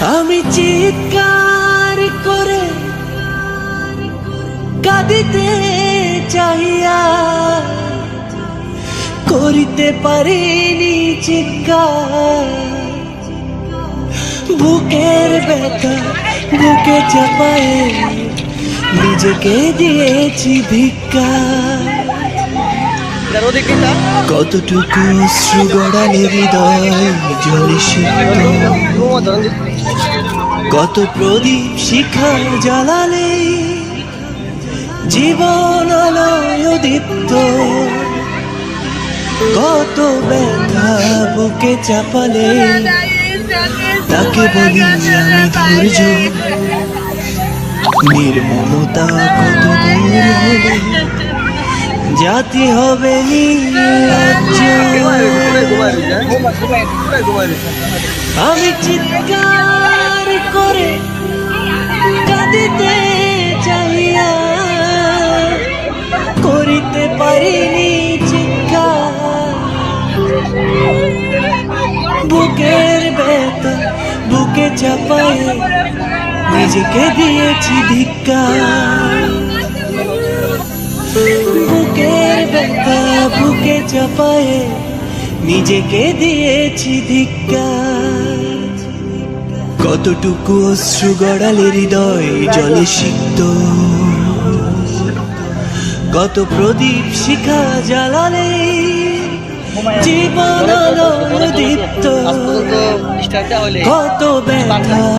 আমি চিৎকার করে কাঁদিতে চাহিয়া করিতে পারিনি চিৎকার। বুকের ব্যথা বুকে চাপায়ে নিজেকে দিয়েছি ভিক্ষা। কতটুকু অশ্রু গড়ালে হৃদয় জলে সিক্ত, কত প্রদীপ শিখা জ্বালালে জীবন আলোয় দীপ্ত। কত ব্যথা বুকে চাপালে তাকে বলি আমি ধৈর্য। নির্মমতা কত দূর হলে জাতি হবে নির্লজ্জ। আমি চিৎকার করে কাঁদিতে চাহিয়া করিতে পারিনি চিৎকার। বুকের ব্যথা বুকে চাপায়ে নিজেকে দিয়েছি ভিক্ষা। বুকের ব্যথা বুকে চাপায়ে নিজেকে দিয়েছি ভিক্ষা। কতটুকু অশ্রু গড়ালে হৃদয় জলে সিক্ত, কত প্রদীপ শিখা জ্বালালে জীবন আলোয় দীপ্ত। কত ব্যথা